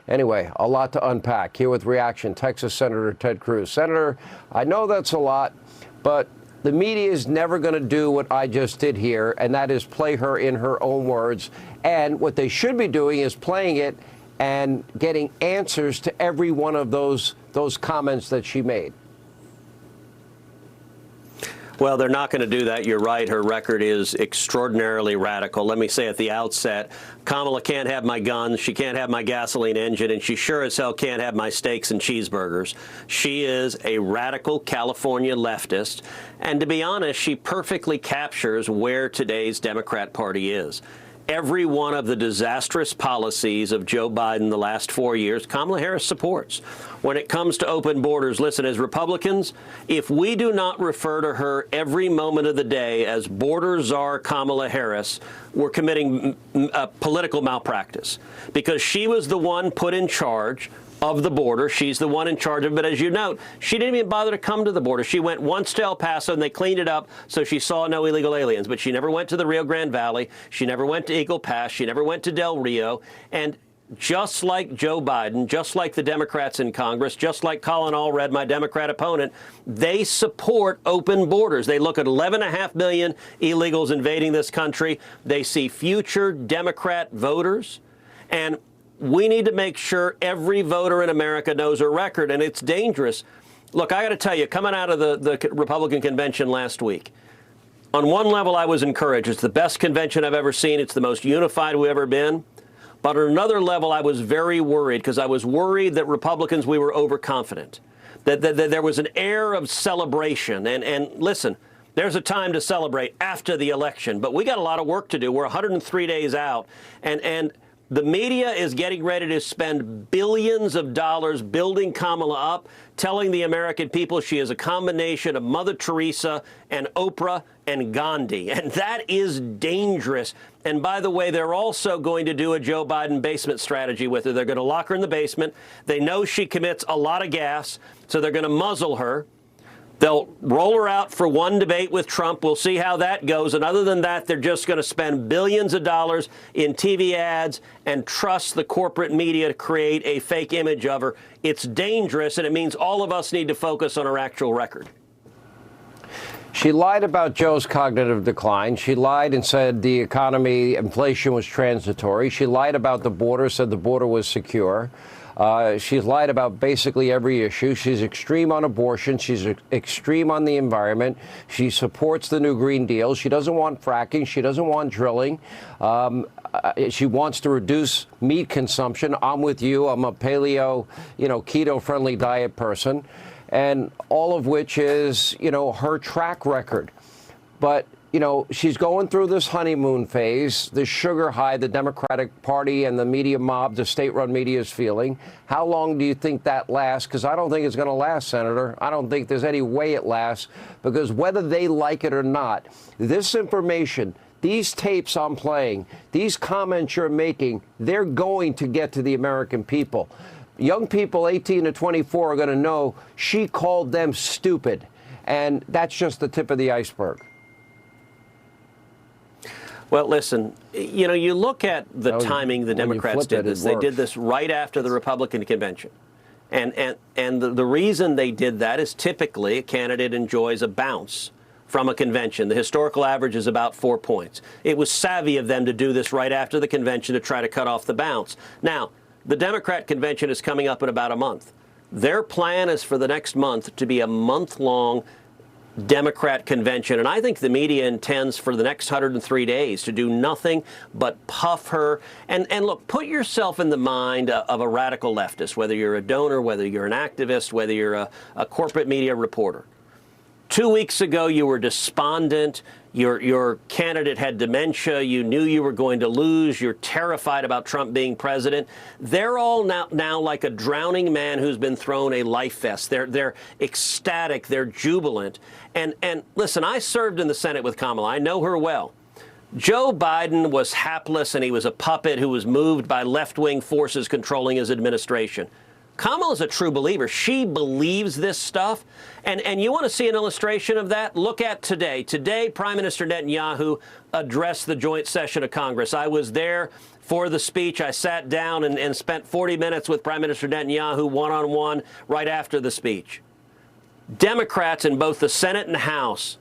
Anyway, a lot to unpack. Here with reaction, Texas Senator Ted Cruz. Senator, I know that's a lot, but the media is never going to do what I just did here, and that is play her in her own words. And what they should be doing is playing it and getting answers to every one of those comments that she made. Well, they're not going to do that. You're right. Her record is extraordinarily radical. Let me say at the outset, Kamala can't have my guns, she can't have my gasoline engine, and she sure as hell can't have my steaks and cheeseburgers. She is a radical California leftist, and to be honest, she perfectly captures where today's Democrat Party is. Every one of the disastrous policies of Joe Biden the last 4 years, Kamala Harris supports. When it comes to open borders, listen, as Republicans, if we do not refer to her every moment of the day as border czar Kamala Harris, we're committing political malpractice, because she was the one put in charge of the border. She's the one in charge of it. But as you note, she didn't even bother to come to the border. She went once to El Paso, and they cleaned it up so she saw no illegal aliens. But she never went to the Rio Grande Valley. She never went to Eagle Pass. She never went to Del Rio. And just like Joe Biden, just like the Democrats in Congress, just like Colin Allred, my Democrat opponent, they support open borders. They look at 11.5 million illegals invading this country. They see future Democrat voters. And we need to make sure every voter in America knows her record, and it's dangerous. Look, I got to tell you, coming out of the Republican convention last week, on one level I was encouraged. It's the best convention I've ever seen. It's the most unified we've ever been. But on another level, I was very worried, because I was worried that Republicans, we were overconfident, that there was an air of celebration. And listen, there's a time to celebrate after the election, but we got a lot of work to do. We're 103 days out, and the media is getting ready to spend billions of dollars building Kamala up, telling the American people she is a combination of Mother Teresa and Oprah and Gandhi. And that is dangerous. And by the way, they're also going to do a Joe Biden basement strategy with her. They're going to lock her in the basement. They know she commits a lot of gas, so they're going to muzzle her. They'll roll her out for one debate with Trump. We'll see how that goes. And other than that, they're just going to spend billions of dollars in TV ads and trust the corporate media to create a fake image of her. It's dangerous, and it means all of us need to focus on her actual record. She lied about Joe's cognitive decline. She lied and said the economy, inflation was transitory. She lied about the border, said the border was secure. She's lied about basically every issue. She's extreme on abortion. She's extreme on the environment. She supports the new Green Deal. She doesn't want fracking. She doesn't want drilling. She wants to reduce meat consumption. I'm with you. I'm a paleo, keto-friendly diet person. And all of which is, her track record. But she's going through this honeymoon phase, this sugar high the Democratic Party and the media mob, the state-run media is feeling. How long do you think that lasts? Because I don't think it's going to last, Senator. I don't think there's any way it lasts, because whether they like it or not, this information, these tapes I'm playing, these comments you're making, they're going to get to the American people. Young people 18 to 24 are going to know she called them stupid, and that's just the tip of the iceberg. Well, listen, you look at the timing the Democrats did this. They did this right after the Republican convention. And the reason they did that is typically a candidate enjoys a bounce from a convention. The historical average is about 4 points. It was savvy of them to do this right after the convention to try to cut off the bounce. Now, the Democrat convention is coming up in about a month. Their plan is for the next month to be a month-long Democrat convention, and I think the media intends for the next 103 days to do nothing but puff her. And look, put yourself in the mind of a radical leftist, whether you're a donor, whether you're an activist, whether you're a corporate media reporter. 2 weeks ago, you were despondent. Your candidate had dementia. You knew you were going to lose. You're terrified about Trump being president. They're all now like a drowning man who's been thrown a life vest. They're ecstatic. They're jubilant. And listen, I served in the Senate with Kamala. I know her well. Joe Biden was hapless, and he was a puppet who was moved by left-wing forces controlling his administration. Kamala's a true believer. She believes this stuff. And you want to see an illustration of that? Look at today. Today, Prime Minister Netanyahu addressed the joint session of Congress. I was there for the speech. I sat down and spent 40 minutes with Prime Minister Netanyahu one-on-one right after the speech. Democrats in both the Senate and House,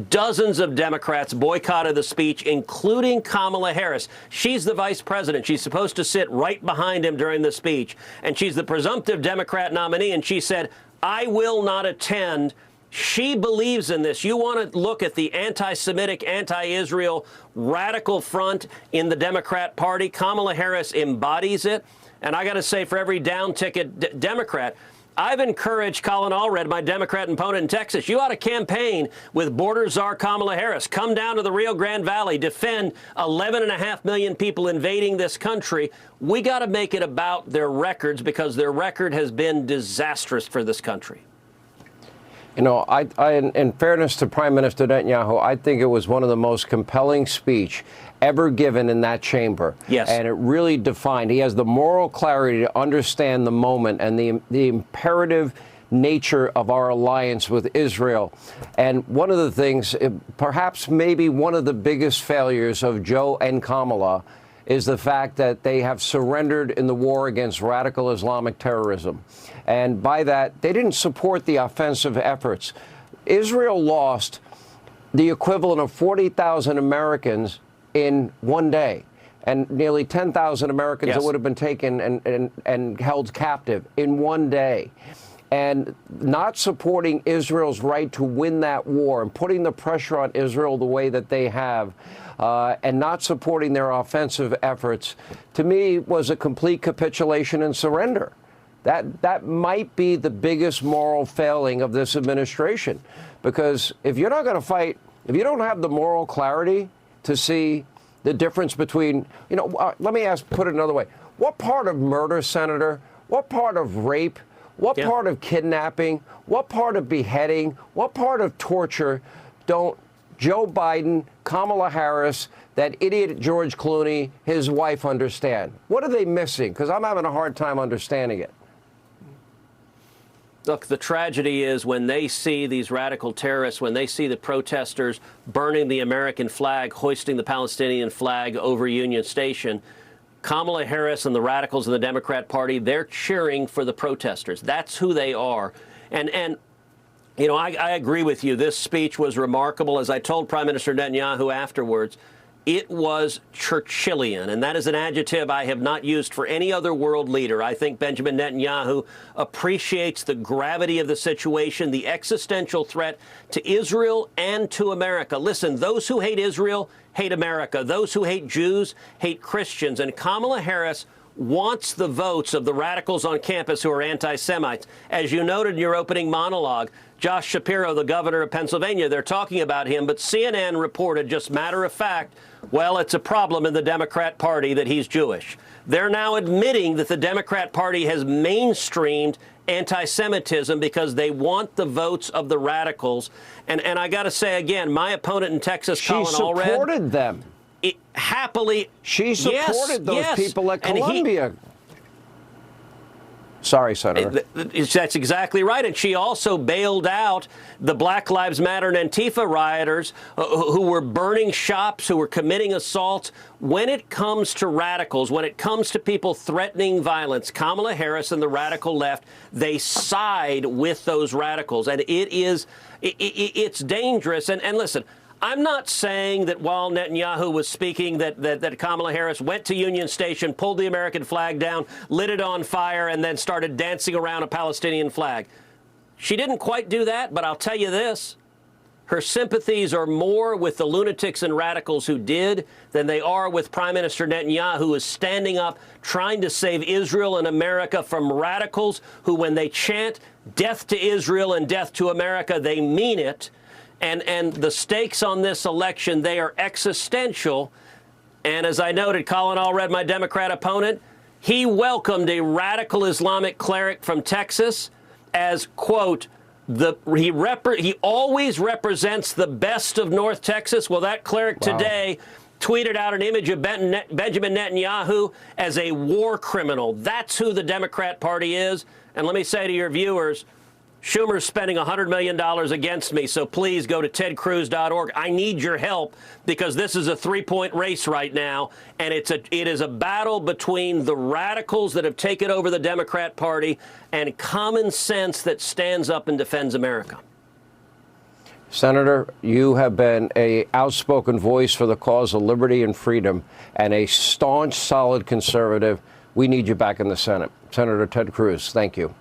dozens of Democrats boycotted the speech, including Kamala Harris. She's the vice president. She's supposed to sit right behind him during the speech, and she's the presumptive Democrat nominee, and she said, I will not attend. She believes in this. You want to look at the anti-Semitic, anti-Israel radical front in the Democrat Party. Kamala Harris embodies it. And I got to say, for every down-ticket Democrat, I've encouraged Colin Allred, my Democrat opponent in Texas, you ought to campaign with border czar Kamala Harris. Come down to the Rio Grande Valley, defend 11.5 million people invading this country. We got to make it about their records, because their record has been disastrous for this country. You know, in fairness to Prime Minister Netanyahu, I think it was one of the most compelling speech ever given in that chamber. Yes. And it really defined, he has the moral clarity to understand the moment and the imperative nature of our alliance with Israel. And one of the things, perhaps maybe one of the biggest failures of Joe and Kamala, is the fact that they have surrendered in the war against radical Islamic terrorism. And by that, they didn't support the offensive efforts. Israel lost the equivalent of 40,000 Americans in one day, and nearly 10,000 Americans that would have been taken and held captive in one day. And not supporting Israel's right to win that war and putting the pressure on Israel the way that they have, and not supporting their offensive efforts, to me, was a complete capitulation and surrender. That might be the biggest moral failing of this administration, because if you're not going to fight, if you don't have the moral clarity to see the difference between, you know, let me put it another way. What part of murder, Senator, what part of rape, what part of kidnapping, what part of beheading, what part of torture don't Joe Biden, Kamala Harris, that idiot George Clooney, his wife understand? What are they missing? Because I'm having a hard time understanding it. Look, the tragedy is when they see these radical terrorists, when they see the protesters burning the American flag, hoisting the Palestinian flag over Union Station, Kamala Harris and the radicals in the Democrat Party, they're cheering for the protesters. That's who they are. And you know, I agree with you. This speech was remarkable. As I told Prime Minister Netanyahu afterwards, it was Churchillian, and that is an adjective I have not used for any other world leader. I think Benjamin Netanyahu appreciates the gravity of the situation, the existential threat to Israel and to America. Listen, those who hate Israel hate America. Those who hate Jews hate Christians. And Kamala Harris wants the votes of the radicals on campus who are anti-Semites. As you noted in your opening monologue, Josh Shapiro, the governor of Pennsylvania, they're talking about him, but CNN reported, just matter of fact, well, it's a problem in the Democrat Party that he's Jewish. They're now admitting that the Democrat Party has mainstreamed anti-Semitism because they want the votes of the radicals. And I got to say again, my opponent in Texas, Colin Allred, supported them. Happily. She supported those people at Columbia. Sorry, Senator. That's exactly right. And she also bailed out the Black Lives Matter and Antifa rioters who were burning shops, who were committing assaults. When it comes to radicals, when it comes to people threatening violence, Kamala Harris and the radical left, they side with those radicals. And it's dangerous. And listen, I'm not saying that while Netanyahu was speaking that Kamala Harris went to Union Station, pulled the American flag down, lit it on fire, and then started dancing around a Palestinian flag. She didn't quite do that, but I'll tell you this. Her sympathies are more with the lunatics and radicals who did than they are with Prime Minister Netanyahu, who is standing up, trying to save Israel and America from radicals who, when they chant death to Israel and death to America, they mean it. And the stakes on this election, they are existential. And as I noted, Colin Allred, my Democrat opponent, he welcomed a radical Islamic cleric from Texas as, quote, he always represents the best of North Texas. Well, that cleric today tweeted out an image of Benjamin Netanyahu as a war criminal. That's who the Democrat Party is. And let me say to your viewers, Schumer's spending $100 million against me, so please go to tedcruz.org. I need your help because this is a three-point race right now, and it is a battle between the radicals that have taken over the Democrat Party and common sense that stands up and defends America. Senator, you have been an outspoken voice for the cause of liberty and freedom and a staunch, solid conservative. We need you back in the Senate. Senator Ted Cruz, thank you.